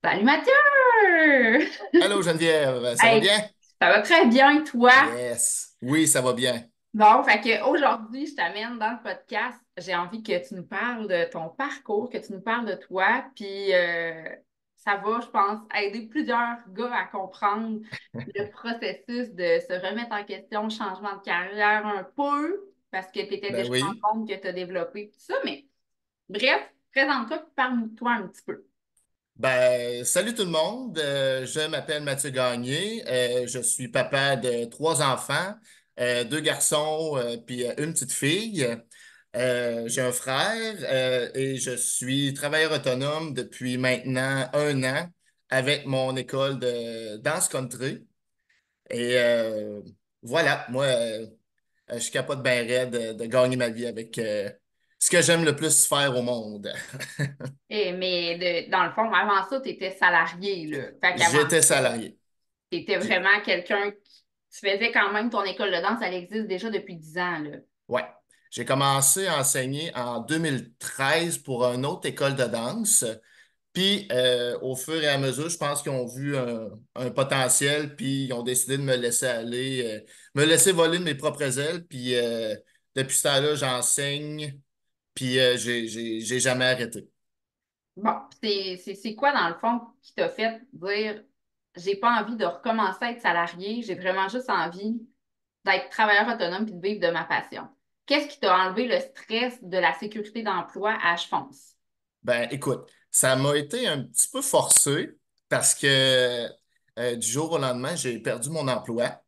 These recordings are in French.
Salut Mathieu! Allô Geneviève, ça va Hey, bien? ça va très bien, toi? Yes. Oui, ça va bien. Bon, fait que aujourd'hui, je t'amène dans le podcast. J'ai envie que tu nous parles de ton parcours, que tu nous parles de toi, puis ça va, je pense, aider plusieurs gars à comprendre le processus de se remettre en question, changement de carrière un peu, parce que tu étais Ben déjà oui. en compte que tu as développé tout ça, mais bref, présente-toi, puis parle-toi un petit peu. Ben, salut tout le monde. Je m'appelle Mathieu Gagné. Je suis papa de trois enfants, deux garçons puis une petite fille. J'ai un frère et je suis travailleur autonome depuis maintenant un an avec mon école de danse country. Et voilà, moi, je capote bien raide de gagner ma vie avec ce que j'aime le plus faire au monde. Mais dans le fond, avant ça, tu étais salarié, là. Fait qu'avant J'étais ça, salarié. tu étais J'ai- vraiment quelqu'un qui. Tu faisais quand même ton école de danse, elle existe déjà depuis 10 ans, là. Ouais. J'ai commencé à enseigner en 2013 pour une autre école de danse. Puis, au fur et à mesure, je pense qu'ils ont vu un potentiel, puis ils ont décidé de me laisser aller, me laisser voler de mes propres ailes. Puis, depuis ce temps-là, j'enseigne, puis j'ai jamais arrêté. Bon, c'est quoi, dans le fond, qui t'a fait dire j'ai pas envie de recommencer à être salarié, j'ai vraiment juste envie d'être travailleur autonome puis de vivre de ma passion? Qu'est-ce qui t'a enlevé le stress de la sécurité d'emploi à je fonce? Ben, écoute, ça m'a été un petit peu forcé parce que du jour au lendemain, j'ai perdu mon emploi.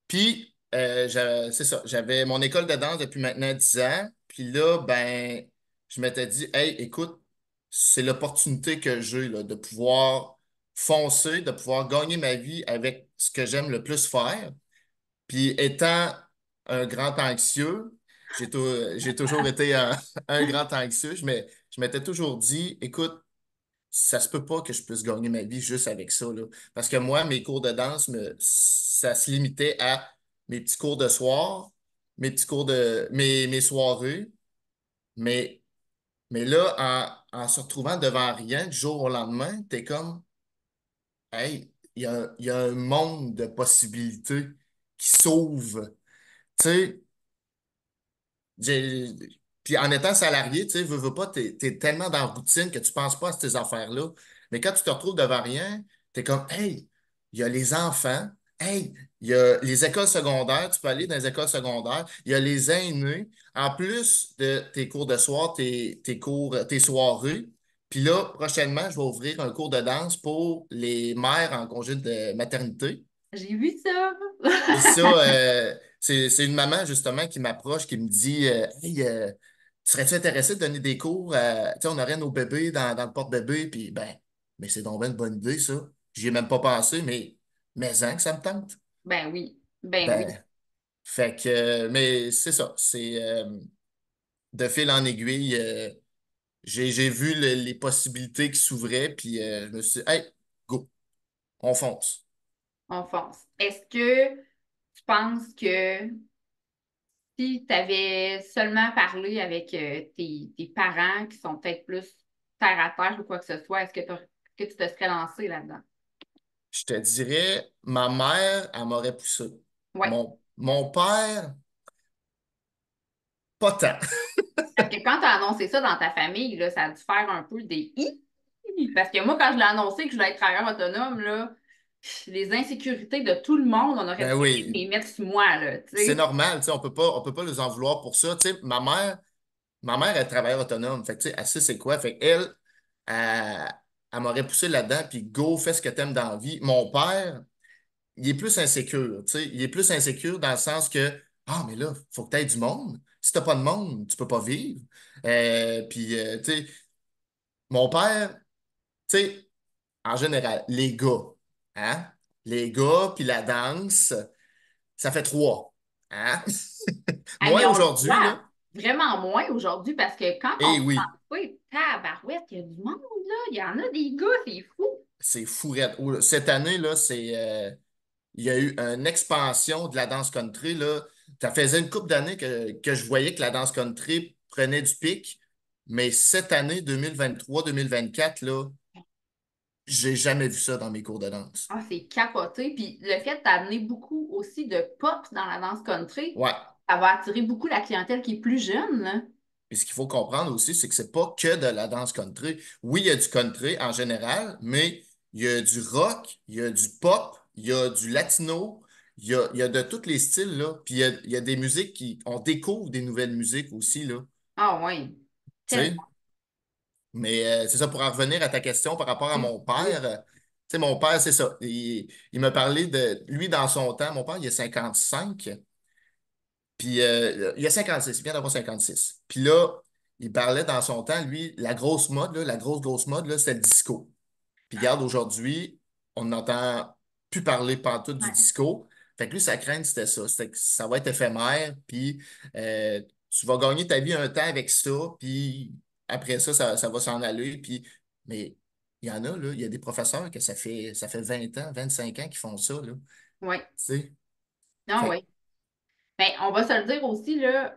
Puis, c'est ça, j'avais mon école de danse depuis maintenant 10 ans. Puis là, ben, je m'étais dit, hey, écoute, c'est l'opportunité que j'ai là, de pouvoir foncer, de pouvoir gagner ma vie avec ce que j'aime le plus faire. Puis, étant un grand anxieux, j'ai toujours été un grand anxieux. Je m'étais toujours dit, écoute, ça se peut pas que je puisse gagner ma vie juste avec ça, là. Parce que moi, mes cours de danse, ça se limitait à mes petits cours de soir, mes soirées. Mais, mais là, en se retrouvant devant rien du jour au lendemain, t'es comme, hey, il y a un monde de possibilités qui s'ouvre. Tu sais, J'ai- Puis en étant salarié, tu sais, veux pas, t'es tellement dans la routine que tu penses pas à ces affaires-là. Mais quand tu te retrouves devant rien, t'es comme, hey, il y a les enfants, hey, il y a les écoles secondaires, tu peux aller dans les écoles secondaires, il y a les aînés, en plus de tes cours de soir, tes cours, tes soirées. Puis là, prochainement, je vais ouvrir un cours de danse pour les mères en congé de maternité. J'ai vu ça. Et ça, c'est une maman justement qui m'approche, qui me dit hey, serais-tu intéressé de donner des cours tu sais, on aurait nos bébés dans le porte-bébé, puis ben, mais c'est donc bien une bonne idée, ça. J'y ai même pas pensé, mais que ça me tente. Ben oui, ben oui. Ben, fait que, mais c'est ça, c'est de fil en aiguille, j'ai vu les possibilités qui s'ouvraient, puis je me suis dit, hey, go, on fonce. On fonce. Est-ce que tu penses que si tu avais seulement parlé avec tes parents qui sont peut-être plus terre à terre ou quoi que ce soit, est-ce que tu te serais lancé là-dedans? Je te dirais, ma mère, elle m'aurait poussé. Oui. Mon père, pas tant. Parce que quand tu as annoncé ça dans ta famille, là, ça a dû faire un peu des hi. Parce que moi, quand je l'ai annoncé que je voulais être travailleur autonome, là, les insécurités de tout le monde, on aurait Ben dû oui, les mettre sur moi, là, tu c'est sais. normal, tu sais, on peut pas les en vouloir pour ça. Tu sais, ma mère, elle travaille autonome. Fait que, tu sais, elle sait c'est quoi. Fait qu'elle, elle, elle m'aurait poussé là-dedans, puis go, fais ce que t'aimes dans la vie. Mon père, il est plus insécure, tu sais. Il est plus insécure dans le sens que, ah, mais là, faut que tu aies du monde. Si t'as pas de monde, tu peux pas vivre. Puis, tu sais, mon père, tu sais, en général, les gars, hein? Les gars, puis la danse, ça fait trois. Hein? Ah, mais Moi, on le aujourd'hui, voit là, vraiment moins aujourd'hui parce que quand on eh se oui, transmet, tabarouette, il y a du monde, là. Il y en a des gars, c'est fou. c'est fourette. Cette année, là, il y a eu une expansion de la danse country, là. Ça faisait une couple d'années que je voyais que la danse country prenait du pic. Mais cette année, 2023-2024, là, j'ai jamais vu ça dans mes cours de danse. Ah, c'est capoté. Puis le fait d'amener beaucoup aussi de pop dans la danse country, Ouais. ça va attirer beaucoup la clientèle qui est plus jeune, là. Puis ce qu'il faut comprendre aussi, c'est que c'est pas que de la danse country. Oui, il y a du country en général, mais il y a du rock, il y a du pop, il y a du latino, il y a de tous les styles, là. Puis il y a des musiques on découvre des nouvelles musiques aussi, là. Ah oui, Tu sais? tellement. Mais c'est ça, pour en revenir à ta question par rapport à Oui, mon père, tu sais, mon père, c'est ça. Il m'a parlé de lui dans son temps. Mon père, il a 55. Puis il a 56, il vient d'avoir 56. Puis là, il parlait dans son temps, lui, la grosse mode, là, la grosse mode, là, c'était le disco. Puis regarde, aujourd'hui, on n'entend plus parler pantoute du ouais. disco. Fait que lui, sa crainte, c'était ça. C'était que ça va être éphémère, puis euh, tu vas gagner ta vie un temps avec ça, puis après ça, ça va s'en aller. Puis, mais il y en a, là, il y a des professeurs que ça fait 20 ans, 25 ans qu'ils font ça, là. Tu Oui. sais? Non, Fait oui. Mais on va se le dire aussi, là,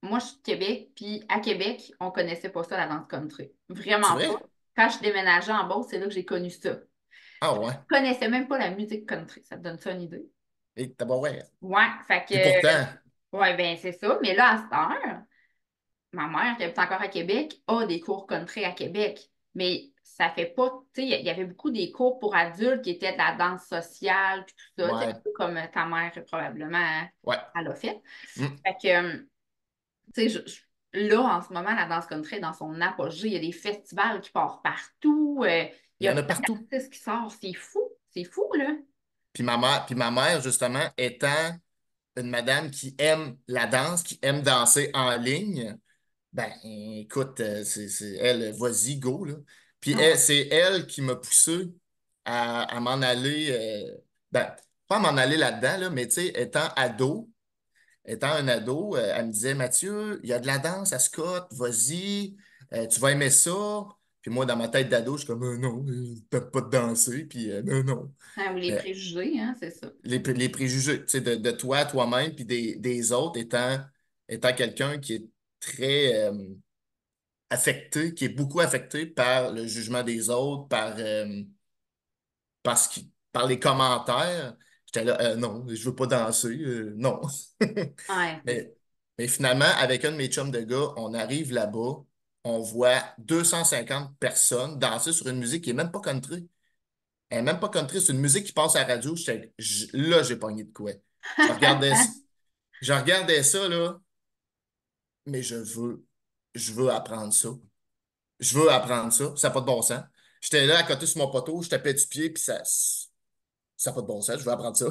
moi, je suis de Québec, puis à Québec, on connaissait pas ça, la danse country. c'est Vraiment pas. vrai? Quand je déménageais en Beauce, c'est là que j'ai connu ça. Ah ouais. Je connaissais même pas la musique country. Ça te donne ça une idée? Et t'as bon, ouais. Ouais, fait Puis pourtant, que, ouais, ben c'est ça. Mais là, à cette heure, ma mère, qui habite encore à Québec, a des cours country à Québec. Mais ça fait pas, tu sais, il y avait beaucoup des cours pour adultes qui étaient de la danse sociale, puis tout ça, tu sais, un ouais, peu comme ta mère, probablement, hein, ouais. elle a fait. Hmm. Fait que, tu sais, là, en ce moment, la danse country est dans son apogée. Il y a des festivals qui partent partout. Il Il y y a en a plein partout. d'artistes qui sortent. C'est fou. C'est fou, là. Puis ma mère, justement, étant une madame qui aime la danse, qui aime danser en ligne, ben, écoute, c'est elle, vas-y, go, là. Puis Ah ouais. c'est elle qui m'a poussé à m'en aller, ben, pas à m'en aller là-dedans, là, mais tu sais, étant un ado, elle me disait, Mathieu, il y a de la danse à Scott, vas-y, tu vas aimer ça. Puis moi, dans ma tête d'ado, je suis comme, non, t'as pas de danser, puis non, non. Ah, ou les Euh, préjugés, hein, c'est ça. les préjugés, tu sais, de toi, toi-même, puis des autres, étant quelqu'un qui est très affecté, qui est beaucoup affecté par le jugement des autres, par les commentaires. J'étais là, non, je veux pas danser, non. Ouais, c'est ça. Mais, mais finalement, avec un de mes chums de gars, on arrive là-bas, on voit 250 personnes danser sur une musique qui est même pas country. Elle est même pas country, c'est une musique qui passe à la radio. Là, j'ai pogné de quoi. Je regardais, je regardais ça, là, mais je veux apprendre ça. Je veux apprendre ça. Ça n'a pas de bon sens. J'étais là à côté sur mon poteau, je tapais du pied, puis ça n'a pas de bon sens. Je veux apprendre ça.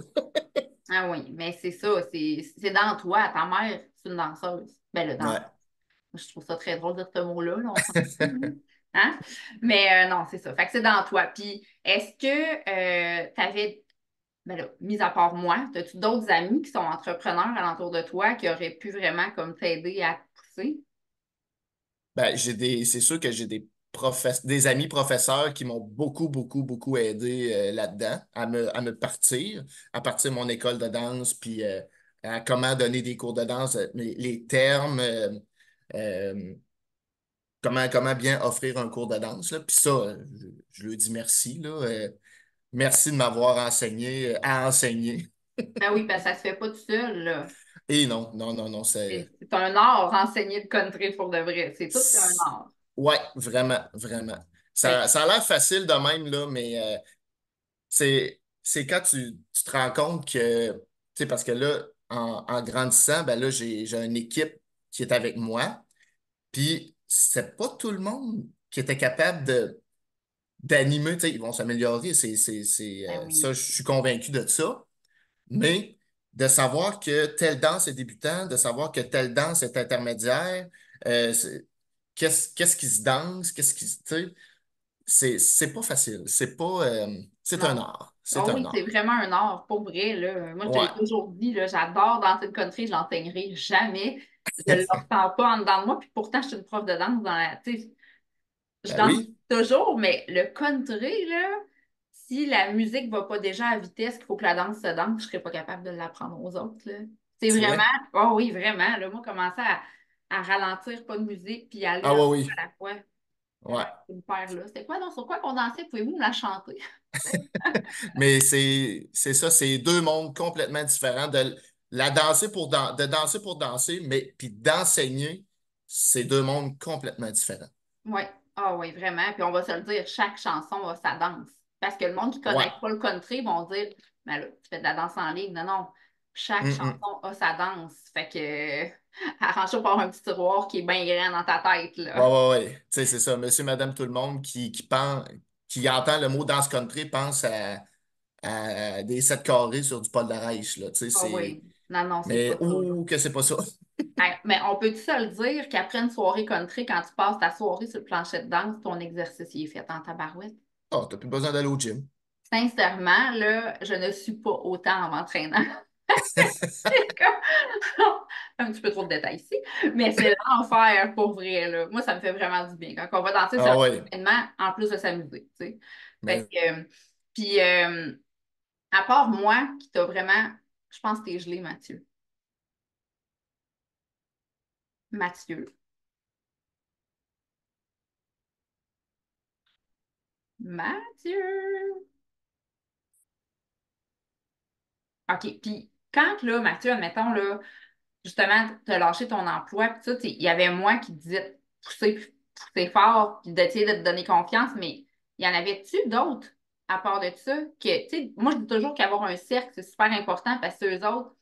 Ah oui, mais c'est ça. C'est dans toi. Ta mère, c'est une danseuse. Ben, le danseuse. Ouais. Je trouve ça très drôle de dire ce mot-là, là, on s'en fout, là. Hein? Mais non, c'est ça. Fait que c'est dans toi. Puis, est-ce que tu avais, ben là, mis à part moi, as-tu d'autres amis qui sont entrepreneurs alentour de toi qui auraient pu vraiment comme t'aider à te pousser? Ben, c'est sûr que j'ai des amis professeurs qui m'ont beaucoup, beaucoup, beaucoup aidé là-dedans à partir de mon école de danse, puis à comment donner des cours de danse, les termes, euh, comment bien offrir un cours de danse, là. Puis ça, je lui dis merci, là. Merci de m'avoir enseigné à enseigner. Ben oui, parce que ça se fait pas tout seul, là. Et non, non, non, non, C'est un art, enseigner le country pour de vrai. C'est tout un c'est- art. ouais, vraiment, vraiment. Fait Ça a l'air facile de même, là, mais c'est quand tu te rends compte que, tu sais, parce que là, en grandissant, ben là, j'ai une équipe qui est avec moi, puis c'est pas tout le monde qui était capable d'animer, tu sais, ils vont s'améliorer, ben oui. ça, je suis convaincu de ça, mais de savoir que telle danse est débutant, de savoir que telle danse est intermédiaire, qu'est-ce qui se danse, tu sais, c'est pas facile, c'est un Non. art, c'est Oh un oui, c'est art. vraiment un art, pour vrai, là. Moi, je te Ouais. l'ai toujours dit, là, j'adore danser le country, je l'enseignerai jamais. Je ne le ressens pas en dedans de moi, puis pourtant, je suis une prof de danse dans la. Tu sais, je Ben danse oui, toujours, mais le country, là, si la musique va pas déjà à vitesse qu'il faut que la danse se danse, je serais pas capable de l'apprendre aux autres, là. C'est tu vraiment. vois. Oh oui, vraiment. Là, moi, commencer à à ralentir, pas de musique, puis aller Ah à ouais, deux oui. à la fois. Ouais. Une paire là. C'était quoi, non? Sur quoi qu'on dansait? Pouvez-vous me la chanter? Mais c'est ça, c'est deux mondes complètement différents. De danser pour danser, mais puis d'enseigner, c'est deux mondes complètement différents. Oui. Ah oui, vraiment. Puis on va se le dire, chaque chanson a sa danse. Parce que le monde qui ne Ouais. connaît pas le country vont dire, mais là, tu fais de la danse en ligne. Non, non. Chaque Hum, hum. chanson a sa danse. Fait que arrange-toi pour avoir un petit tiroir qui est bien grand dans ta tête, Ouais, là. ouais, ouais. Tu sais, c'est ça. Monsieur, madame, tout le monde qui pense, qui entend le mot danse country pense à des 7 carrés sur du Paul Darèche, là. Tu sais, Ah c'est. oui. Non, non, c'est Mais, pas ça, là. ouh, que c'est pas ça. Hey, mais on peut-tu se le dire qu'après une soirée country, quand tu passes ta soirée sur le plancher de danse, ton exercice il est fait en tabarouette? Oh, t'as plus besoin d'aller au gym. Sincèrement, là, je ne suis pas autant en m'entraînant. C'est comme- un petit peu trop de détails ici, mais c'est l'enfer pour vrai, là. Moi, ça me fait vraiment du bien. Quand on va danser sur Ah un ouais. événement, en plus de s'amuser, tu sais. Fait Mais que, puis, à part moi, qui t'a vraiment, je pense que t'es gelé, Mathieu. Mathieu. Mathieu. OK, puis quand, là, Mathieu, admettons, là, justement, tu as lâché ton emploi, puis ça, il y avait moi qui disais de pousser fort, puis d'essayer de te donner confiance, mais il y en avait-tu d'autres à part de ça? Que, tu sais, moi, je dis toujours qu'avoir un cercle, c'est super important parce que eux autres,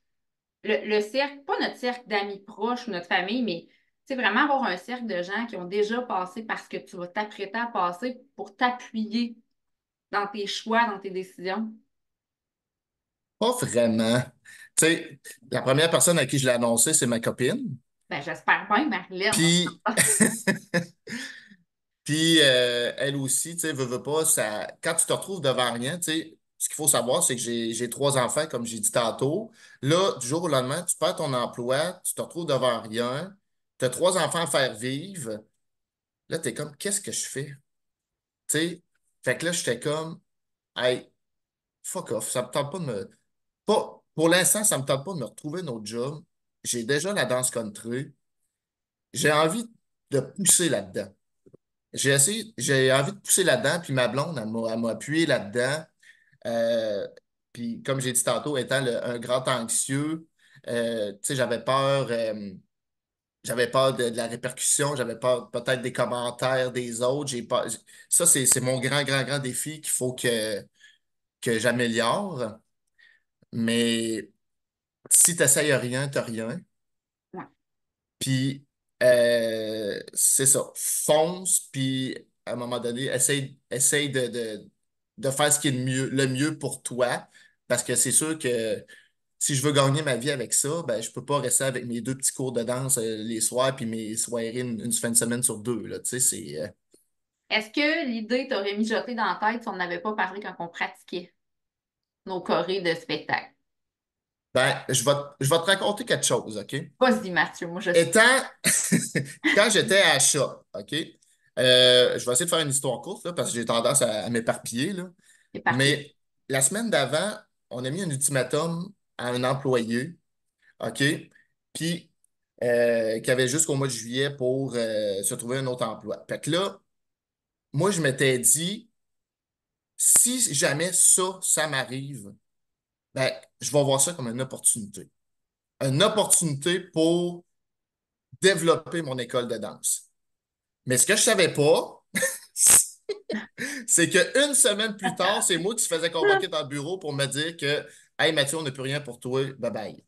le cercle, pas notre cercle d'amis proches ou notre famille, mais tu sais, vraiment avoir un cercle de gens qui ont déjà passé parce que tu vas t'apprêter à passer pour t'appuyer dans tes choix, dans tes décisions. pas vraiment. Tu sais, la première personne à qui je l'ai annoncé, c'est ma copine. Ben, j'espère bien, Marilyn. Puis, elle aussi, tu sais, veut pas, ça, quand tu te retrouves devant rien, tu sais, ce qu'il faut savoir, c'est que j'ai 3 enfants, comme j'ai dit tantôt. Là, du jour au lendemain, tu perds ton emploi, tu te retrouves devant rien, tu as 3 enfants à faire vivre. Là, tu es comme, qu'est-ce que je fais? Tu sais, fait que là, j'étais comme, hey, fuck off, ça me tente pas de me. Pas, pour l'instant, ça me tente pas de me retrouver un autre job. J'ai déjà la danse country. J'ai envie de pousser là-dedans. J'ai envie de pousser là-dedans, puis ma blonde, elle m'a appuyé là-dedans. Euh, puis comme j'ai dit tantôt, étant un grand anxieux, tu sais, j'avais peur de la répercussion, j'avais peur peut-être des commentaires des autres. Ça, c'est mon grand, grand, grand défi qu'il faut que j'améliore. Mais si tu n'essayes rien, tu rien. Ouais. Puis, c'est ça. Fonce, puis à un moment donné, essaye de faire ce qui est le mieux pour toi. Parce que c'est sûr que si je veux gagner ma vie avec ça, ben, je peux pas rester avec mes 2 petits cours de danse les soirs, puis mes soirées une fin de semaine sur 2. Là, tu sais, Est-ce que l'idée t'aurait mijoté dans la tête si on n'avait pas parlé quand on pratiquait nos chorés de spectacle? ben, je vais te raconter quelque chose, OK? Vas-y, Mathieu, moi je suis. Étant, quand j'étais à Achat, OK? Je vais essayer de faire une histoire courte, là, parce que j'ai tendance à m'éparpiller, là. C'est parti. Mais la semaine d'avant, on a mis un ultimatum à un employé, OK? Puis, qui avait jusqu'au mois de juillet pour se trouver un autre emploi. Fait que là, moi, je m'étais dit, si jamais ça m'arrive, ben, je vais voir ça comme une opportunité. Une opportunité pour développer mon école de danse. Mais ce que je savais pas, c'est qu'une semaine plus tard, c'est moi qui se faisais convoquer dans le bureau pour me dire que Hey Mathieu, on n'a plus rien pour toi, bye bye.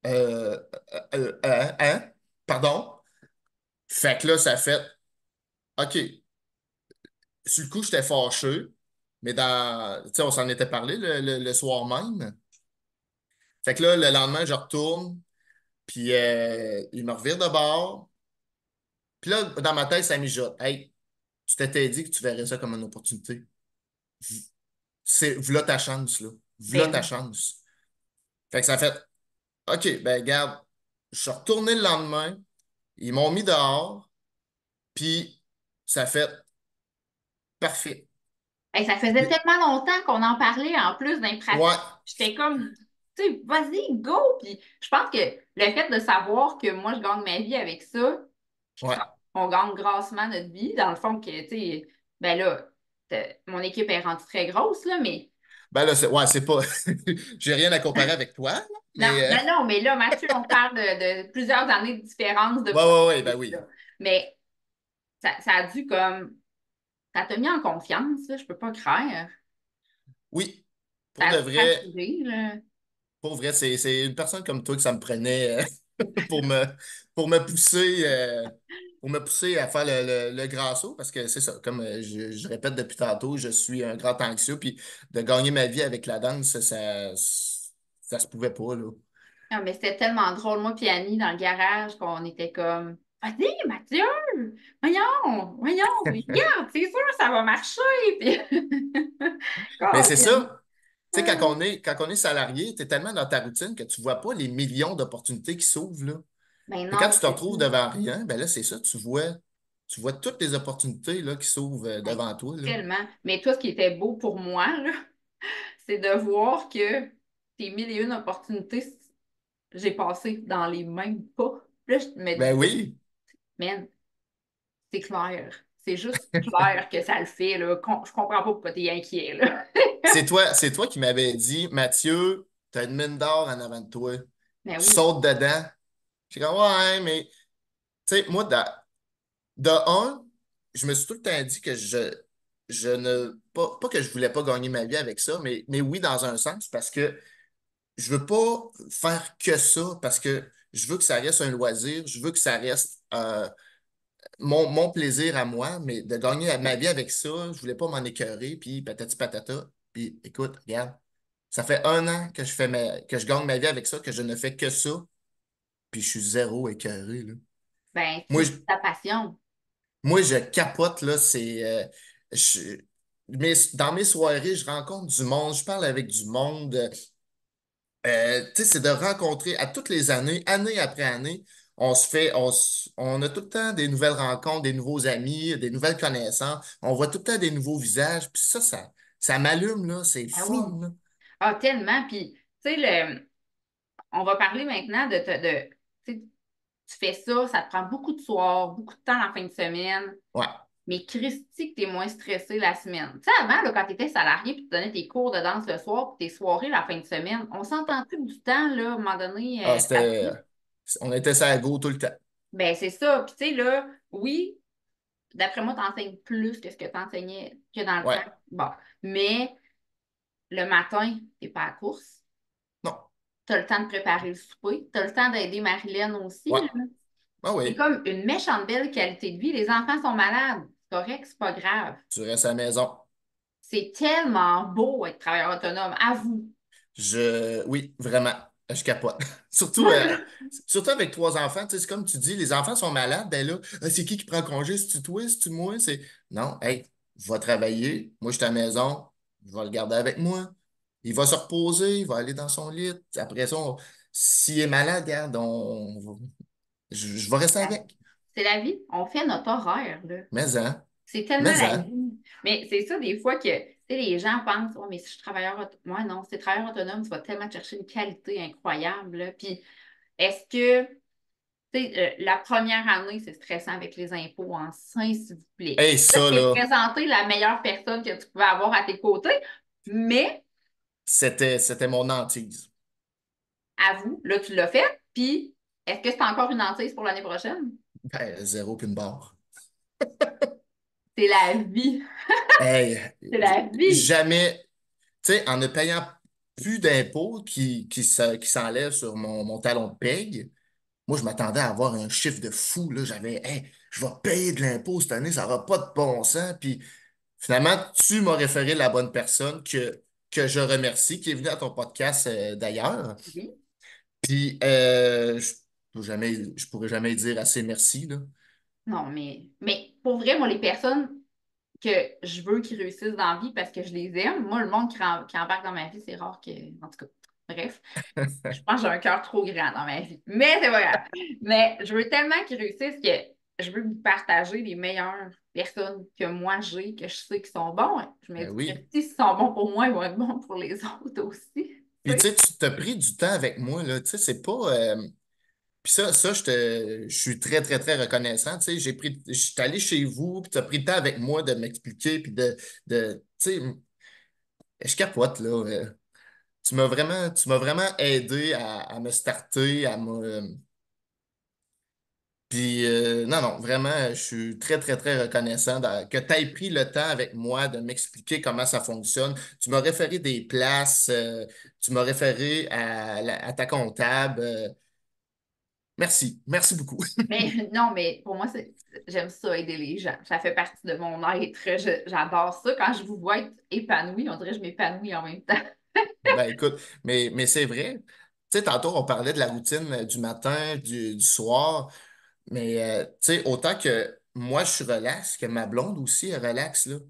Euh, hein? Pardon? Fait que là, ça fait OK. Sur le coup, j'étais fâché, mais tu sais, on s'en était parlé le soir même. Fait que là, le lendemain, je retourne, puis il me revire de bord. Puis là, dans ma tête, ça mijote. Hey, tu t'étais dit que tu verrais ça comme une opportunité. V'là ta chance, là. V'là Ben ta oui. chance. Fait que ça fait OK, ben garde, je suis retourné le lendemain, ils m'ont mis dehors, puis ça fait parfait. Hey, ça faisait tellement longtemps qu'on en parlait en plus d'un pratique. Ouais, J'étais comme. Tu sais, vas-y, go! Puis je pense que le fait de savoir que moi, je gagne ma vie avec ça, puis Ouais. qu'on gagne grassement notre vie, dans le fond, que, tu sais, ben là, mon équipe est rendue très grosse, là, mais Ben là, c'est pas. J'ai rien à comparer avec toi, là, non, mais non, non, mais là, Mathieu, on parle de plusieurs années de différence de ouais, ouais, ouais, ben possibilités, oui. là. Mais ça a dû comme. Ça t'a mis en confiance, là, je peux pas croire. Oui, Ça pour a de dû te vrai, rassurer, là. pour vrai, c'est une personne comme toi que ça me prenait pour me, pour me pousser. Pour me pousser à faire le grand saut, parce que c'est ça, comme je répète depuis tantôt, je suis un grand anxieux, puis de gagner ma vie avec la danse, ça se pouvait pas, là. Ah, mais c'était tellement drôle, moi puis Annie, dans le garage, qu'on était comme, vas-y, Mathieu, voyons, regarde, c'est sûr, ça va marcher. Puis, Mais c'est Colin. ça, tu sais, quand on est salarié, tu es tellement dans ta routine que tu vois pas les millions d'opportunités qui s'ouvrent, là. Ben Puis quand non, tu te c'est ça. retrouves devant rien, ben là, c'est ça, tu vois toutes les opportunités là, qui s'ouvrent Hey, devant toi, là. tellement. Mais toi, ce qui était beau pour moi, là, c'est de voir que tes mille et une opportunités, j'ai passé dans les mêmes pas. Là, je me Ben disais, oui, man, c'est clair. C'est juste clair que ça le fait, là. Je comprends pas pourquoi t'es inquiet, là. c'est toi qui m'avais dit, Mathieu, tu as une mine d'or en avant de toi. Mais Tu oui. sautes dedans. J'ai comme, ouais, mais, tu sais, moi, de un, je me suis tout le temps dit que je ne, pas que je voulais pas gagner ma vie avec ça, mais oui, dans un sens, parce que je veux pas faire que ça, parce que je veux que ça reste un loisir, je veux que ça reste mon plaisir à moi, mais de gagner ma vie avec ça, je voulais pas m'en écœurer, puis patati patata. Puis écoute, regarde, ça fait un an que que je gagne ma vie avec ça, que je ne fais que ça, puis je suis zéro écœuré, là. Ben, Moi, c'est je, ta passion. moi, je capote, là, dans mes soirées, je rencontre du monde, je parle avec du monde. Tu sais, c'est de rencontrer à toutes les années, année après année, on a tout le temps des nouvelles rencontres, des nouveaux amis, des nouvelles connaissances. On voit tout le temps des nouveaux visages. Puis ça m'allume, là. C'est Ah oui. fun, là. Ah, tellement. Puis, tu sais, on va parler maintenant tu sais, tu fais ça, ça te prend beaucoup de soirs, beaucoup de temps la fin de semaine. Ouais. Mais Christy, que t'es moins stressé la semaine. Tu sais, avant, là, quand t'étais salarié puis tu donnais tes cours de danse le soir puis tes soirées la fin de semaine, on s'entend plus du temps, là, à un moment donné, Ah, ça fit. on était ça à go tout le temps. Ben, c'est ça. Puis, tu sais, là, oui, d'après moi, t'enseignes plus que ce que t'enseignais que dans le Ouais. temps. Bon. Mais le matin, t'es pas à la course. Non. Tu as le temps de préparer le souper. Tu as le temps d'aider Marilyn aussi, Ouais. là. Ah C'est oui. comme une méchante belle qualité de vie. Les enfants sont malades. C'est correct, c'est pas grave. Tu restes à la maison. C'est tellement beau être travailleur autonome. À vous. Oui, vraiment, je capote. Surtout avec trois enfants, tu sais, c'est comme tu dis, les enfants sont malades, ben là, c'est qui prend congé? C'est-tu toi, c'est-tu moi? Non, hey, va travailler, moi je suis à la maison, je vais le garder avec moi. Il va se reposer, il va aller dans son lit. Après ça, s'il est malade, regarde, je vais rester avec. C'est la vie. On fait notre horaire, là. Mais hein, C'est tellement mais la hein, vie. Mais c'est ça, des fois, que tu sais, les gens pensent, oh, mais si je suis travailleur autonome, moi, non, si tu es travailleur autonome, tu vas tellement te chercher une qualité incroyable, là. Puis, est-ce que, tu sais, la première année, c'est stressant avec les impôts en sein, s'il vous plaît. hey, Là, ça tu t'es là, présenté la meilleure personne que tu pouvais avoir à tes côtés, mais c'était mon hantise. avoue, là, tu l'as fait, puis est-ce que c'est encore une hantise pour l'année prochaine? Ben, zéro puis une barre. C'est la vie. Hey, C'est la vie. jamais. Tu sais, en ne payant plus d'impôts qui s'enlèvent sur mon talon de paye, moi, je m'attendais à avoir un chiffre de fou, là. J'avais, hey, je vais payer de l'impôt cette année, ça n'aura pas de bon sens. Puis finalement, tu m'as référé la bonne personne que je remercie, qui est venue à ton podcast d'ailleurs. Oui. Puis je pourrais jamais dire assez merci, là. Non, mais pour vrai, moi, les personnes que je veux qu'ils réussissent dans la vie parce que je les aime, moi, le monde qui embarque dans ma vie, c'est rare que. En tout cas, bref, je pense que j'ai un cœur trop grand dans ma vie. Mais c'est pas grave. Mais je veux tellement qu'ils réussissent que je veux vous partager les meilleures personnes que moi j'ai, que je sais qu'ils sont bons. Je me Ben dis que oui. si ils sont bons pour moi, ils vont être bons pour les autres aussi. Puis, tu sais, tu t'as pris du temps avec moi, là. Tu sais, c'est pas. Puis ça, je suis très, très, très reconnaissant. Tu sais, je suis allé chez vous, puis tu as pris le temps avec moi de m'expliquer, puis tu sais, je capote, là. Tu m'as vraiment aidé à me starter, puis, non, non, vraiment, je suis très, très, très reconnaissant que tu aies pris le temps avec moi de m'expliquer comment ça fonctionne. Tu m'as référé des places, tu m'as référé à ta comptable. Merci, merci beaucoup. Mais non, mais pour moi, j'aime ça, aider les gens. Ça fait partie de mon être. J'adore ça. Quand je vous vois être épanoui, on dirait que je m'épanouis en même temps. Ben écoute, mais c'est vrai. Tu sais, tantôt, on parlait de la routine du matin, du soir, mais tu sais, autant que moi, je suis relax, que ma blonde aussi est relax, là. Tu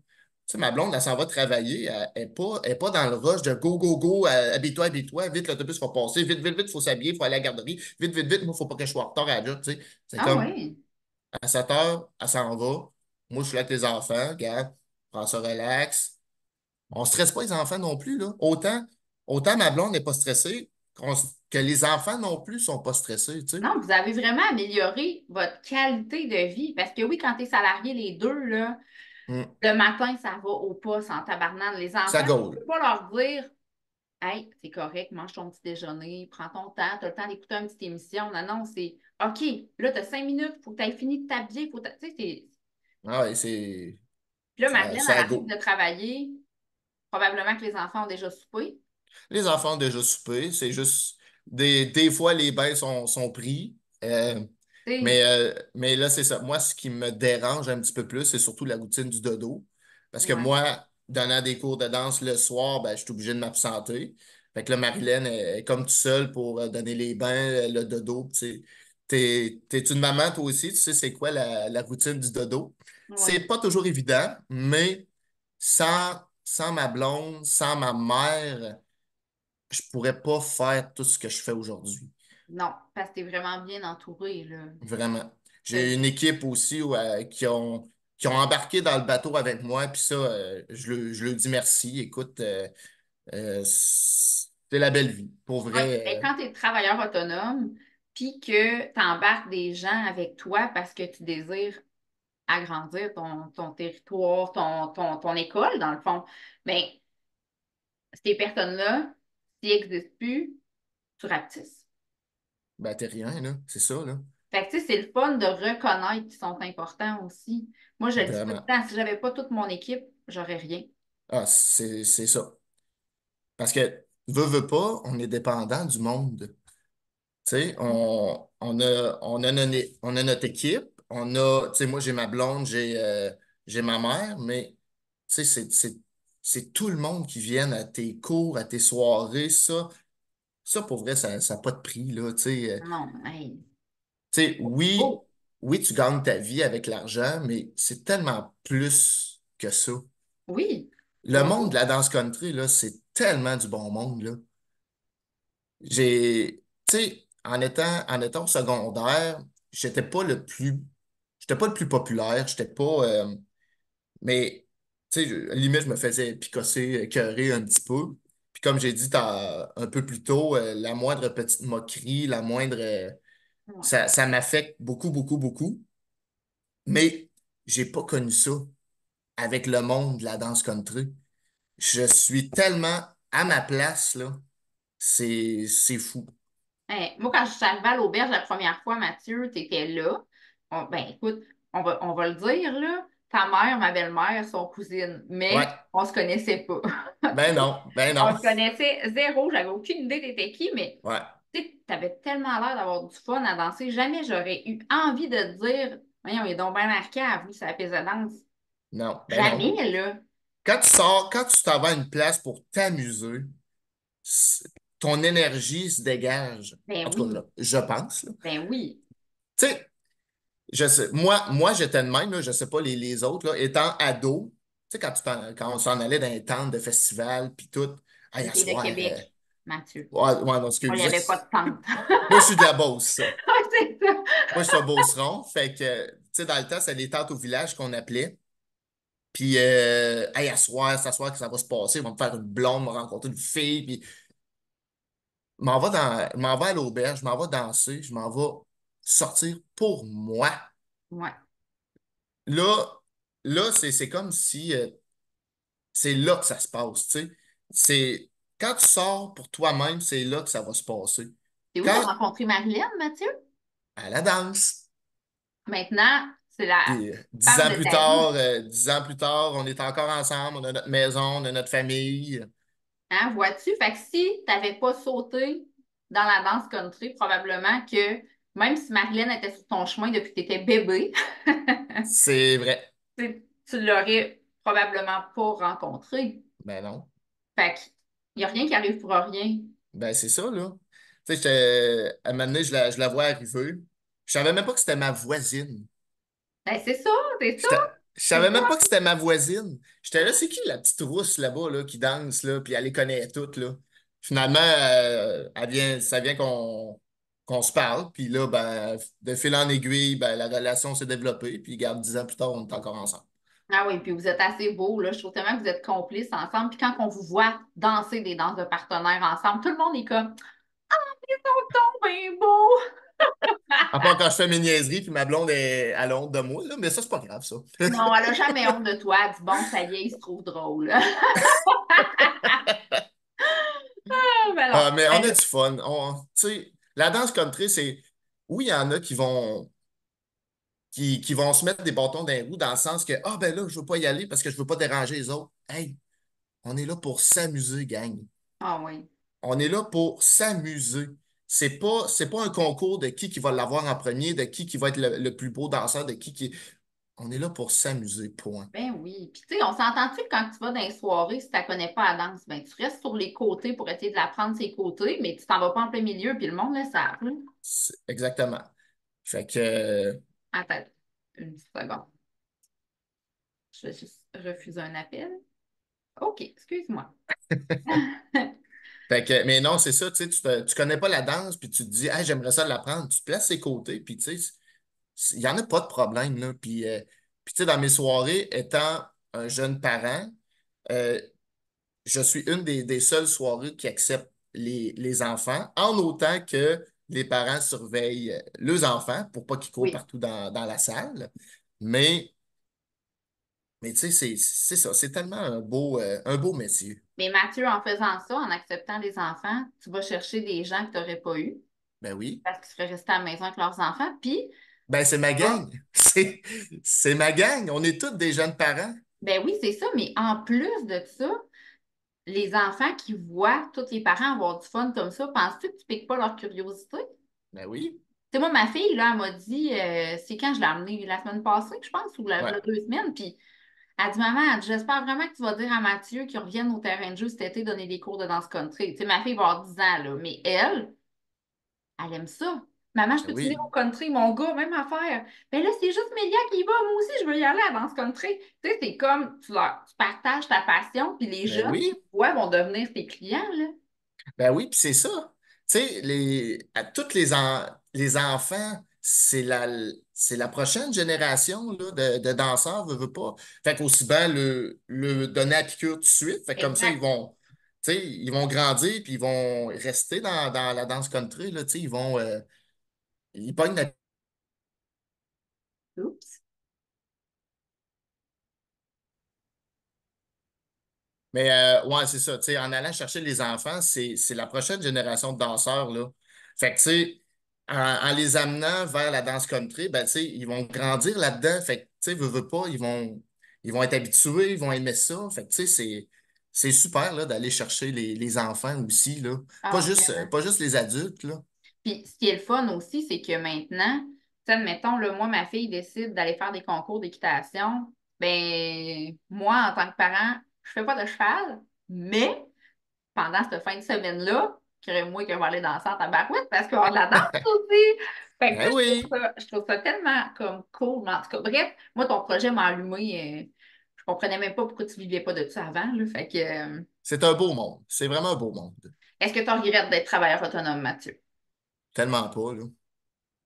sais, ma blonde, elle s'en va travailler, elle est pas dans le rush de go, go, go, habille-toi, habille-toi, vite, l'autobus va passer, vite, vite, vite, il faut s'habiller, il faut aller à la garderie, vite, vite, vite, moi, faut pas que je sois en retard à la job, tu sais. C'est Ah comme, ouais. à 7 heures, elle s'en va. Moi, je suis là avec les enfants, regarde, prends ça relax. On stresse pas les enfants non plus, là. Autant ma blonde n'est pas stressée que les enfants non plus sont pas stressés, tu sais. Non, vous avez vraiment amélioré votre qualité de vie. Parce que oui, quand tu es salarié, les deux, là, Hmm. le matin, ça va au poste en tabarnane. Les Ça enfants, tu ne gaule. peux pas leur dire hey, c'est correct, mange ton petit déjeuner, prends ton temps, tu as le temps d'écouter une petite émission. Non, non, c'est OK, là, tu as 5 minutes, il faut que tu aies fini de t'habiller. Tu sais, Ah ouais, c'est. Puis là, Ça, Madeleine, elle ça arrive go. de travailler, probablement que les enfants ont déjà soupé. Les enfants ont déjà soupé, c'est juste. Des fois, les bains sont pris. Tu sais, Mais là, c'est ça. Moi, ce qui me dérange un petit peu plus, c'est surtout la routine du dodo. Parce que ouais, moi, donnant des cours de danse le soir, ben, je suis obligé de m'absenter. Fait que là, Marilyn est comme tout seul pour donner les bains, le dodo. Tu sais. T'es une maman, toi aussi, tu sais c'est quoi la routine du dodo. C'est ouais. pas toujours évident, mais sans ma blonde, sans ma mère, je pourrais pas faire tout ce que je fais aujourd'hui. Non, parce que tu es vraiment bien entouré, là. Vraiment. J'ai T'as- une équipe aussi qui ont embarqué dans le bateau avec moi, puis ça, je le dis merci. Écoute, c'est la belle vie. Pour Ouais, vrai, mais quand tu es travailleur autonome, puis que tu embarques des gens avec toi parce que tu désires agrandir ton territoire, ton école, dans le fond, bien, ces personnes-là, s'ils n'existent plus, tu rapetisses. ben, t'es rien, là. C'est ça, là. Fait que, tu sais, c'est le fun de reconnaître qu'ils sont importants aussi. Moi, je le dis tout le Vraiment. temps, si j'avais pas toute mon équipe, j'aurais rien. Ah, c'est ça. Parce que, veut pas, on est dépendant du monde. Tu sais, on a notre équipe, tu sais, moi, j'ai ma blonde, j'ai ma mère, mais tu sais, c'est tout le monde qui vient à tes cours, à tes soirées, ça pour vrai, ça n'a pas de prix, là, tu sais. Non, hey, Tu sais, oui, oh, oui, tu gagnes ta vie avec l'argent, mais c'est tellement plus que ça. oui, Le oui, monde oui. de la danse country, là, c'est tellement du bon monde, là. Tu sais, en étant au secondaire, j'étais pas le plus, j'étais pas le plus populaire, j'étais pas, mais, tu sais, limite, je me faisais picosser, écœurer un petit peu. Puis comme j'ai dit un peu plus tôt, la moindre petite moquerie, la moindre, Ouais. ça m'affecte beaucoup, beaucoup, beaucoup. Mais j'ai pas connu ça avec le monde de la danse country. Je suis tellement à ma place, là. C'est fou. Hey, moi, quand je suis arrivée à l'auberge la première fois, Mathieu, tu étais là. Ben, écoute, on va le dire, là. Ta mère, ma belle-mère sont cousines, Ouais. mais on se connaissait pas. Ben non, ben On non. se connaissait zéro. J'avais aucune idée t'étais qui, mais Ouais. tu avais tellement l'air d'avoir du fun à danser. Jamais j'aurais eu envie de te dire, voyons, il est donc bien marqué à vous, c'est la piste de danse. Non, ben non. Jamais, là. Quand tu t'en vas à une place pour t'amuser, c'est- ton énergie se dégage. Ben En tout cas, oui, je pense, là. ben oui. Tu sais, j'étais de même, là, je sais pas les autres, là, étant ado, tu sais, quand on s'en allait dans les tentes de festival, puis tout, hey, Une à fille de soir, Québec, Mathieu. ouais, ouais, non, On n'y avait pas excuse. de tente. Moi, je suis de la Beauce. C'est ça. Moi, je suis un Beauceron. Fait que, tu sais, dans le temps, c'est les tentes au village qu'on appelait. Puis, hey, à soir, c'est à soir que ça va se passer. Ils vont me faire une blonde, me rencontrer une fille. Puis, je m'en vais à l'auberge, je m'en vais danser, je m'en vais sortir pour moi. Ouais. Là, là, c'est comme si c'est là que ça se passe, tu sais. C'est quand tu sors pour toi-même, c'est là que ça va se passer. C'est où tu as Quand rencontré Marilyn, Mathieu? à la danse. Maintenant, c'est la Puis femme de ta vie. 10 ans plus tard, on est encore ensemble, on a notre maison, on a notre famille. Hein, vois-tu? Fait que si tu n'avais pas sauté dans la danse country, probablement que même si Marilyn était sur ton chemin depuis que tu étais bébé, C'est vrai. tu l'aurais probablement pas rencontré. Ben non. Fait qu'il n'y a rien qui arrive pour rien. Ben c'est ça, là. Tu sais, à un moment donné, je la vois arriver. Je savais même pas que c'était ma voisine. Ben, c'est ça, c'est ça. Je C'est savais même ça. pas que c'était ma voisine. J'étais là, c'est qui la petite rousse là-bas là, qui danse, là, puis elle les connaît toutes, là. Finalement, ça vient qu'on se parle, puis là, ben, de fil en aiguille, ben, la relation s'est développée, puis regarde, 10 ans plus tard, on est encore ensemble. Ah oui, puis vous êtes assez beaux, là. Je trouve tellement que vous êtes complices ensemble. Puis quand on vous voit danser des danses de partenaires ensemble, tout le monde est comme ils sont donc bien beaux! À part quand je fais mes niaiseries, puis ma blonde est à l'onde de moi, là, mais ça, c'est pas grave, ça. Non, elle a jamais honte de toi. Elle dit bon, ça y est, il se trouve drôle. Ah, ben non. Mais on a Ben, du fun. Tu sais, la danse country, oui, il y en a qui vont se mettre des bâtons dans les roues dans le sens que, ah, ben là, je veux pas y aller parce que je veux pas déranger les autres. Hey, on est là pour s'amuser, gang. ah oui. On est là pour s'amuser. C'est pas un concours de qui va l'avoir en premier, de qui va être le plus beau danseur, de qui. On est là pour s'amuser, point. Ben oui. Puis tu sais, on s'entend-tu que quand tu vas dans les soirées, si tu ne connais pas la danse, ben tu restes sur les côtés pour essayer de la prendre ses côtés, mais tu t'en vas pas en plein milieu, puis le monde le savent, là. Exactement. Fait que, Attends, une seconde. Je vais juste refuser un appel. OK, excuse-moi. mais non, c'est ça, tu sais, tu connais pas la danse, puis tu te dis, ah, j'aimerais ça l'apprendre. Tu te places ses côtés, puis tu sais, il n'y en a pas de problème, là. Puis tu sais, dans mes soirées, étant un jeune parent, euh, je suis une des seules soirées qui accepte les enfants, en autant que les parents surveillent leurs enfants pour pas qu'ils courent Oui. partout dans la salle. Mais, mais tu sais, c'est ça, c'est tellement un beau métier. Mais Mathieu, en faisant ça, en acceptant les enfants, tu vas chercher des gens que tu n'aurais pas eu Ben oui. parce qu'ils seraient restés à la maison avec leurs enfants. Puis, Ben c'est ma tu vas- gang. C'est ma gang. On est tous des jeunes parents. ben oui, c'est ça. Mais en plus de ça, les enfants qui voient tous les parents avoir du fun comme ça, penses-tu que tu piques pas leur curiosité? Ben oui. Tu sais, moi, ma fille, là, elle m'a dit, c'est quand je l'ai amenée la semaine passée, je pense, ou Ouais. la 2 semaines, puis elle dit, maman, elle dit, j'espère vraiment que tu vas dire à Mathieu qu'il revienne au terrain de jeu cet été donner des cours de danse country. Tu sais, ma fille va avoir 10 ans, là, mais elle aime ça. Maman, je Ben peux-tu venir oui. au country? Mon gars, même affaire. Ben là, c'est juste Mélia qui y va. Moi aussi, je veux y aller à danse country. Tu sais, c'est comme tu partages ta passion, puis les Ben jeunes oui. qui te voient vont devenir tes clients, là. Ben oui, puis c'est ça. Tu sais, à tous les enfants, c'est la prochaine génération là, de danseurs, veut pas. Fait qu'aussi bien le donner à piqûre tout de suite. Fait que comme ça, Exact. tu sais, ils vont grandir puis ils vont rester dans la danse country. Là, tu sais, ils pognent la. Oups. Mais ouais, c'est ça. Tu sais, en allant chercher les enfants, c'est la prochaine génération de danseurs, là. Fait que, tu sais, en les amenant vers la danse country, ben, tu sais, ils vont grandir là-dedans. Fait que, tu sais, veux pas, ils vont être habitués, ils vont aimer ça. Fait que, tu sais, c'est super, là, d'aller chercher les enfants aussi, là. Ah, vraiment. Pas juste les adultes, là. Puis, ce qui est le fun aussi, c'est que maintenant, tu sais, admettons, là, moi, ma fille décide d'aller faire des concours d'équitation. Ben, moi, en tant que parent, je fais pas de cheval, mais pendant cette fin de semaine-là, moi qui vais aller danser en tabarouette parce qu'il va y avoir de la danse aussi. Fait que Ben ça, oui, je trouve ça tellement comme cool. Mais en tout cas, bref, moi, ton projet m'a allumé. Je comprenais même pas pourquoi tu vivais pas de ça avant. Là. Fait que, c'est un beau monde. C'est vraiment un beau monde. est-ce que tu regrettes d'être travailleur autonome, Mathieu? Tellement pas, là.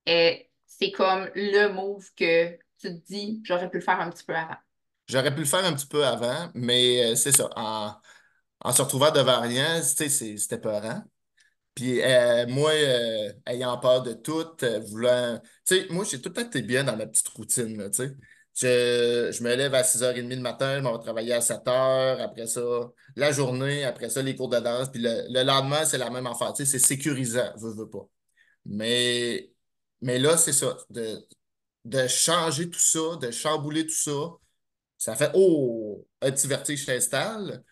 Et c'est comme le move que tu te dis, j'aurais pu le faire un petit peu avant. J'aurais pu le faire un petit peu avant, mais c'est ça. En se retrouvant devant rien, tu sais, c'était peurant. Puis moi, ayant peur de tout, voulant. Tu sais, moi, j'ai tout le temps été bien dans ma petite routine, là, tu sais. Je me lève à 6h30 le matin, je m'en vais travailler à 7h, après ça, la journée, après ça, les cours de danse, puis le lendemain, c'est la même affaire. Tu sais, c'est sécurisant, veux pas. Mais, mais là, c'est ça, de changer tout ça, de chambouler tout ça, ça fait, oh, un petit vertige s'installe.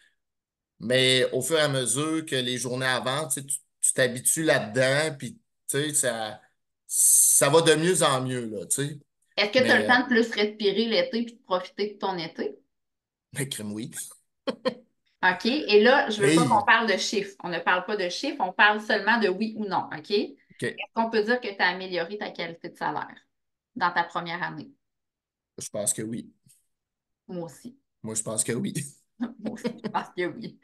Mais au fur et à mesure que les journées avancent, tu sais, tu t'habitues là-dedans, puis tu sais, ça va de mieux en mieux, là, tu sais. Est-ce que tu as le Mais, temps de plus respirer l'été puis de profiter de ton été? mais crème, oui. OK? Et là, je veux pas qu'on Hey! parle de chiffres. On ne parle pas de chiffres, on parle seulement de oui ou non. OK? OK. Est-ce qu'on peut dire que tu as amélioré ta qualité de salaire dans ta première année? Je pense que oui. Moi aussi. Moi, je pense que oui. Moi aussi, je pense que oui.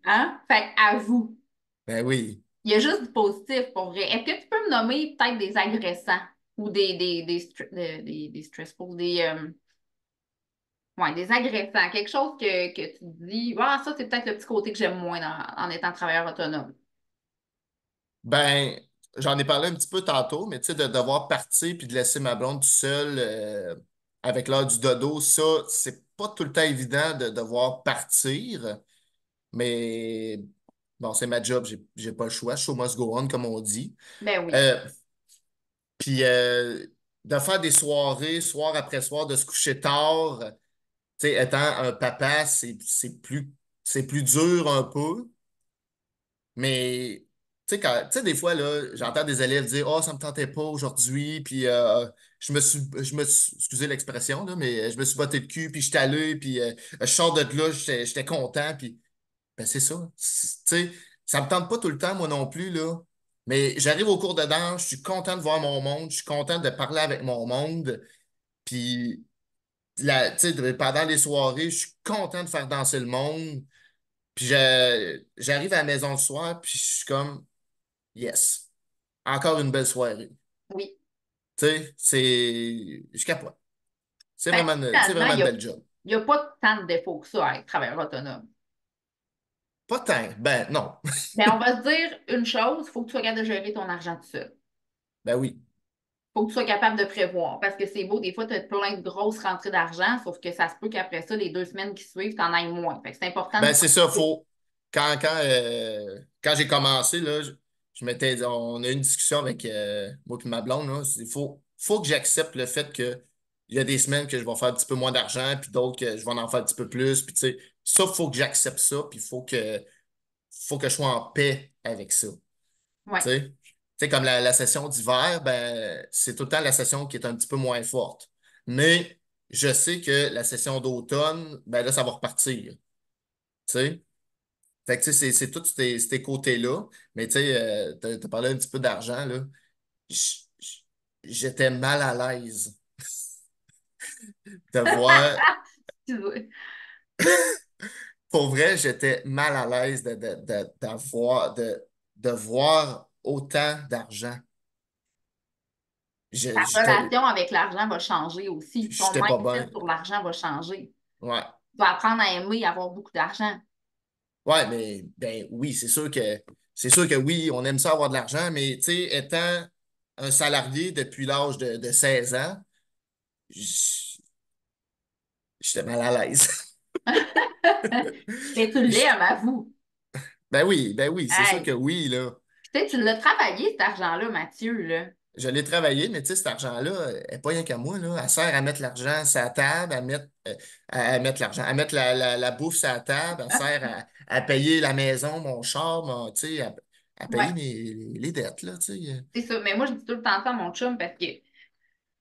Hein? Fait à vous. Ben oui. Il y a juste du positif pour vrai. Est-ce que tu peux me nommer peut-être des agressants ou des stressful, ouais, des agressants, quelque chose que tu te dis, ah, ça, c'est peut-être le petit côté que j'aime moins en étant travailleur autonome. Ben, j'en ai parlé un petit peu tantôt, mais tu sais, de devoir partir puis de laisser ma blonde tout seul avec l'heure du dodo, ça, c'est pas tout le temps évident de devoir partir. Mais bon, c'est ma job, j'ai pas le choix. Show must go on, comme on dit. Ben oui. Euh, Puis de faire des soirées, soir après soir, de se coucher tard, tu sais, étant un papa, c'est plus dur un peu. Mais tu sais, des fois, là, j'entends des élèves dire: Oh, ça me tentait pas aujourd'hui, puis excusez l'expression, là, mais je me suis botté le cul, puis j'étais allé, puis je sors de là, j'étais content, puis ben, c'est ça. Tu sais, ça me tente pas tout le temps, moi non plus, là. Mais j'arrive au cours de danse, je suis content de voir mon monde, je suis content de parler avec mon monde. Puis, tu sais, pendant les soirées, je suis content de faire danser le monde. Puis, j'arrive à la maison le soir, puis je suis comme, yes, encore une belle soirée. Oui. Tu sais, je capote. Fait que C'est finalement, vraiment une belle job. il y a pas tant de défauts que ça à être travailleur autonome. Pas tant, ben non. Ben, on va se dire une chose, il faut que tu sois capable de gérer ton argent tout seul. Ben oui. Faut que tu sois capable de prévoir. Parce que c'est beau, des fois, tu as plein de grosses rentrées d'argent, sauf que ça se peut qu'après ça, les 2 semaines qui suivent, tu en ailles moins. Fait que c'est important de Ben, c'est ça, planifier. faut. Quand j'ai commencé, là, on a eu une discussion avec moi et ma blonde, là. Faut que j'accepte le fait que il y a des semaines que je vais faire un petit peu moins d'argent, puis d'autres que je vais en faire un petit peu plus. Puis, tu sais, ça, faut que j'accepte ça, puis faut que je sois en paix avec ça. Ouais, Tu sais, comme la session d'hiver, ben, c'est tout le temps la session qui est un petit peu moins forte. Mais je sais que la session d'automne, ben là, ça va repartir. Tu sais? Fait que, tu sais, c'est tous ces côtés-là. Mais, tu sais, t'as parlé un petit peu d'argent, là. J- j- J'étais mal à l'aise de voir. tu vois. Pour vrai, j'étais mal à l'aise de voir autant d'argent. Ta J'étais relation avec l'argent va changer aussi. Ton j'étais pas mindset bien. sur l'argent va changer. Ouais. Tu vas apprendre à aimer avoir beaucoup d'argent. Ouais, mais ben oui, c'est sûr que oui, on aime ça avoir de l'argent, mais tu sais, étant un salarié depuis l'âge de 16 ans, j'étais mal à l'aise. Mais tu l'aimes, avoue. Ben oui, c'est sûr Hey. que oui, là. Puis, tu sais, tu l'as travaillé, cet argent-là, Mathieu, là. Je l'ai travaillé, mais tu sais, cet argent-là, elle n'est pas rien qu'à moi, là. Elle sert à mettre l'argent sur la table, à mettre l'argent, à mettre la bouffe sur la table, elle sert à payer la maison, mon char, tu sais, à payer Ouais, les dettes, là, tu sais. c'est ça. Mais moi, je dis tout le temps ça à mon chum parce que,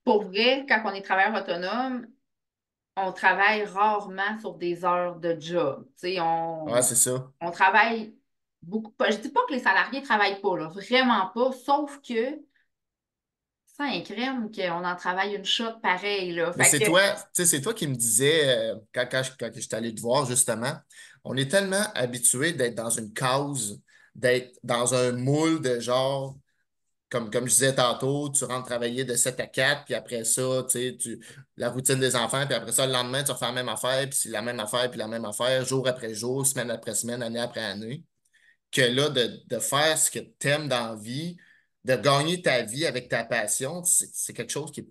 pour vrai, quand on est travailleur autonome, on travaille rarement sur des heures de job. Tu sais, Ouais, c'est ça. on travaille beaucoup. Je dis pas que les salariés travaillent pas, là, vraiment pas, sauf que ça un crème qu'on en travaille une shot pareil, là. Mais Fait c'est que, toi, tu sais, c'est toi qui me disais, quand je suis allé te voir, justement, on est tellement habitué d'être dans une cause, d'être dans un moule de genre, comme je disais tantôt, tu rentres travailler de 7 à 4 puis après ça, tu sais, la routine des enfants, puis après ça, le lendemain, tu refais la même affaire, puis c'est la même affaire, puis la même affaire, jour après jour, semaine après semaine, année après année, que là, de faire ce que tu aimes dans la vie, de gagner ta vie avec ta passion, c'est quelque chose qui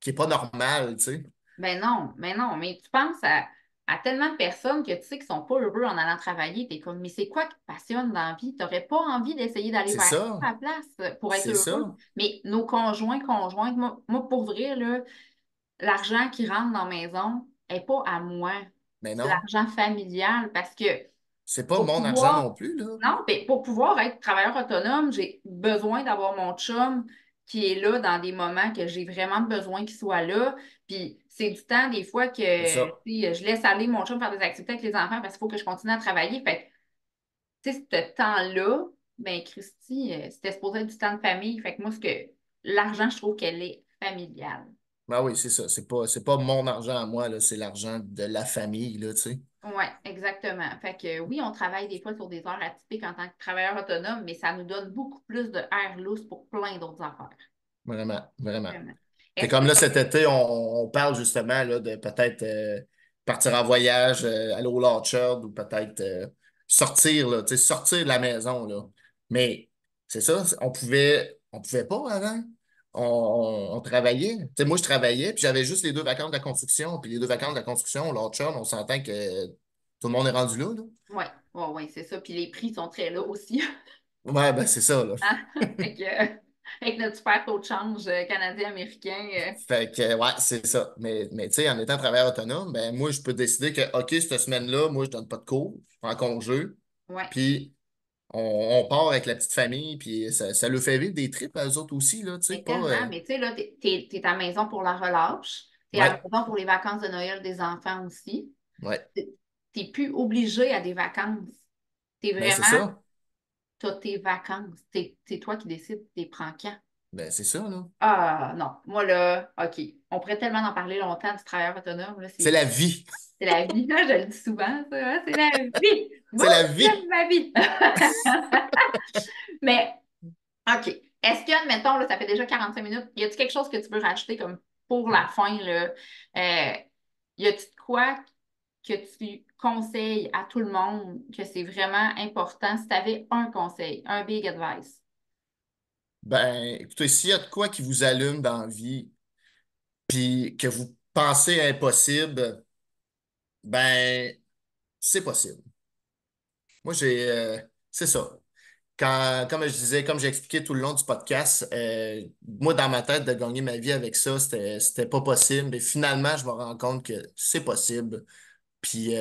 est pas normal, tu sais. Ben non, mais non, mais tu penses à tellement de personnes que tu sais qui sont pas heureux en allant travailler. T'es comme, mais c'est quoi qui te passionne dans la vie? T'aurais pas envie d'essayer d'aller C'est vers ça ça, à la place pour être c'est heureux. ça. Mais nos conjoints, conjointes, moi pour vrai, là, l'argent qui rentre dans la maison n'est pas à moi. Mais C'est non, l'argent familial parce que c'est pas pour mon argent pouvoir, non plus, là. non, mais pour pouvoir être travailleur autonome, j'ai besoin d'avoir mon chum qui est là dans des moments que j'ai vraiment besoin qu'il soit là. Puis c'est du temps des fois C'est que ça. tu sais, je laisse aller mon chum faire des activités avec les enfants parce qu'il faut que je continue à travailler. Fait que, tu sais, ce temps-là, ben Christy, c'était supposé être du temps de famille. Fait que moi, l'argent, je trouve qu'elle est familiale. Ben oui, c'est ça. C'est pas mon argent à moi, là. C'est l'argent de la famille, là, tu sais. Oui, exactement. Fait que oui, on travaille des fois sur des heures atypiques en tant que travailleur autonome, mais ça nous donne beaucoup plus de air lousse pour plein d'autres affaires. Vraiment, vraiment. Vraiment. C'est Est-ce que comme là, cet été, on parle justement là, de peut-être partir en voyage, aller au Orchard ou peut-être sortir, là, tu sais, sortir de la maison, là. Mais c'est ça, on pouvait pas avant. On travaillait. Tu sais, moi, je travaillais, puis j'avais juste les 2 vacances de la construction. Puis les 2 vacances de la construction, l'Orchard, on s'entend que tout le monde est rendu là, là. oui, ouais, ouais, c'est ça. Puis les prix sont très là aussi. Ouais, ben c'est ça, là. Hein? Fait que, avec notre super taux de change canadien-américain, Fait que, ouais, c'est ça. Mais tu sais, en étant travailleur autonome, ben, moi, je peux décider que, OK, cette semaine-là, moi, je donne pas de cours, je prends congé, ouais. puis on part avec la petite famille, puis ça leur fait vivre des trips à eux autres aussi, là, tu sais, Mais pas. tellement, mais tu sais, là, t'es à la maison pour la relâche, t'es à la Ouais, maison pour les vacances de Noël des enfants aussi. ouais, T'es plus obligé à des vacances. T'es ben, c'est vraiment, ça. t'as tes vacances. C'est toi qui décides, t'es prends quand. Ben, c'est ça, là. Ah non, moi là, OK. On pourrait tellement en parler longtemps du travailleur autonome, là, C'est la vie. c'est la vie. Là, je le dis souvent, ça, hein, c'est la vie. Moi, C'est la j'aime vie. ma vie. Mais, OK. Est-ce que, admettons, là, ça fait déjà 45 minutes, y a-t-il quelque chose que tu veux rajouter comme pour la fin, là? Y a-t-il de quoi que tu conseilles à tout le monde que c'est vraiment important si tu avais un conseil, un big advice? Ben, écoutez, s'il y a de quoi qui vous allume dans la vie, puis que vous pensez impossible, ben, c'est possible. Moi, c'est ça. Comme je disais, comme j'ai expliqué tout le long du podcast, moi, dans ma tête, de gagner ma vie avec ça, c'était pas possible. Mais finalement, je me rends compte que c'est possible. Puis,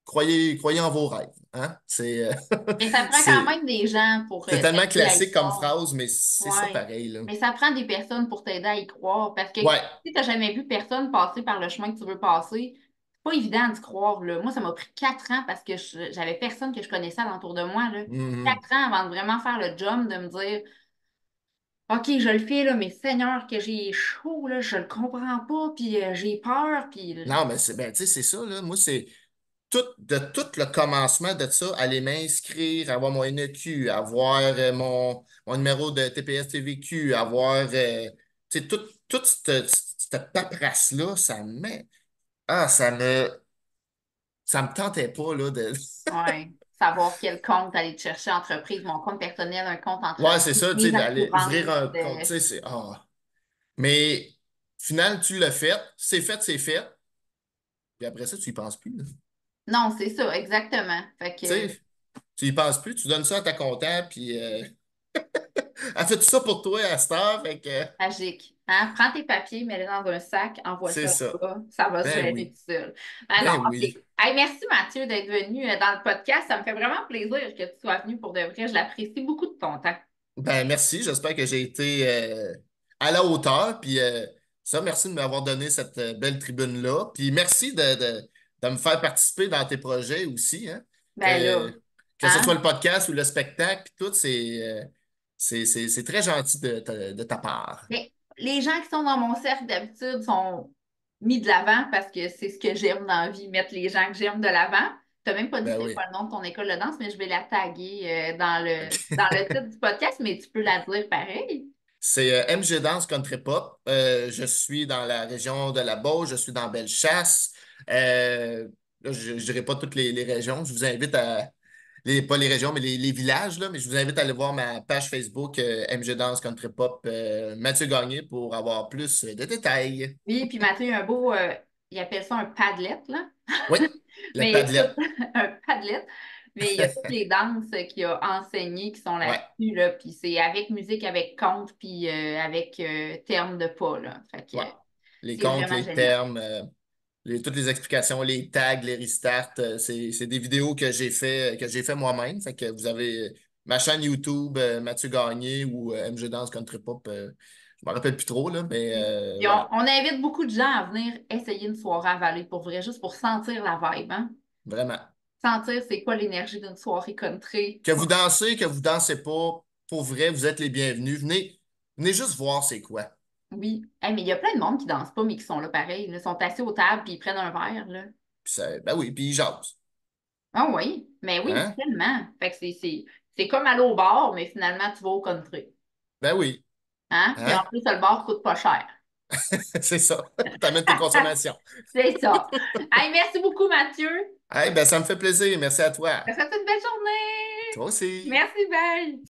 croyez en vos rêves. Hein? Mais ça prend quand C'est, même des gens pour c'est tellement t'aider à y classique comme croire. phrase, mais c'est ça Ouais. pareil, là. Mais ça prend des personnes pour t'aider à y croire. Parce que Ouais. si tu n'as jamais vu personne passer par le chemin que tu veux passer, c'est pas évident d'y croire, là. Moi, ça m'a pris 4 ans parce que j'avais personne que je connaissais alentour de moi, là. Mhm. 4 ans avant de vraiment faire le job, de me dire, OK, je le fais, là, mais Seigneur, que j'ai chaud, là, je le comprends pas, puis j'ai peur, puis Non, mais ben, tu sais, c'est ça, là. Moi, c'est de tout le commencement de ça, aller m'inscrire, avoir mon NEQ, avoir mon numéro de TPS TVQ, avoir tu sais, toute cette paperasse-là, ça me tentait pas là, de. ouais, savoir quel compte aller te chercher entreprise, mon compte personnel, un compte Ouais, c'est entreprise, ça, tu mes sais, d'aller ouvrir assurances. un compte, tu sais, c'est. Mais, final, tu l'as fait, c'est fait, puis après ça, tu y penses plus, là. Non, c'est ça, exactement. Fait Tu que sais, tu y penses plus, tu donnes ça à ta comptable, puis elle fait tout ça pour toi à cette heure, fait que magique. Hein? Prends tes papiers, mets-les dans un sac, envoie c'est ça ça. là-bas, ça va se Ben gérer oui, tout seul. Ah non, ben OK. oui. Hey, merci Mathieu d'être venu dans le podcast. Ça me fait vraiment plaisir que tu sois venu pour de vrai. Je l'apprécie beaucoup de ton temps. Ben merci, j'espère que j'ai été à la hauteur. Puis ça, merci de m'avoir donné cette belle tribune-là. Puis merci de me faire participer dans tes projets aussi, hein. Ben Que, là, que ce soit hein? le podcast ou le spectacle, puis tout, c'est très gentil de ta part. Mais les gens qui sont dans mon cercle d'habitude sont mis de l'avant parce que c'est ce que j'aime dans la vie, mettre les gens que j'aime de l'avant. Tu n'as même pas dit Ben c'est oui. quoi le nom de ton école de danse, mais je vais la taguer dans le titre du podcast, mais tu peux la dire pareil. C'est MG Dance Country Pop. Je suis dans la région de la Beauce, je suis dans Bellechasse. Là, je ne dirai pas toutes les régions. Je vous invite à pas les régions, mais les villages, là. Mais je vous invite à aller voir ma page Facebook MG Dance Country Pop Mathieu Gagné pour avoir plus de détails. Oui, puis Mathieu, il y a un beau, il appelle ça un Padlet, là. Oui, le Mais il y a Padlet. un Padlet, mais il y a toutes les danses qu'il a enseignées qui sont Ouais, là-dessus, là. Puis c'est avec musique, avec compte, puis avec terme de pas, là. Fait que ouais. Les c'est comptes, vraiment les génial. termes, toutes les explications, les tags, les restarts, c'est des vidéos que j'ai fait moi-même. Fait que vous avez ma chaîne YouTube, Mathieu Gagné ou MG Dance Country Pop. Je me rappelle plus trop, là, mais Puis voilà. on invite beaucoup de gens à venir essayer une soirée à Vallée pour vrai, juste pour sentir la vibe, hein? Vraiment. Sentir c'est quoi l'énergie d'une soirée country. Que vous dansez pas, pour vrai, vous êtes les bienvenus. Venez juste voir c'est quoi. Oui. Hey, mais il y a plein de monde qui dansent pas, mais qui sont là pareil, là. Ils sont assis aux tables puis ils prennent un verre, là. Ben oui, puis ils jasent. Ah oui, mais oui, Hein? tellement. Fait que c'est comme aller au bar, mais finalement, tu vas au country. Ben oui. Hein? Puis en Hein? plus, le bar coûte pas cher. C'est ça. T'amènes tes consommations. C'est ça. Hey, merci beaucoup, Mathieu. Hey, ben, ça me fait plaisir. Merci à toi. Ça fait une belle journée. Toi aussi. Merci, bye.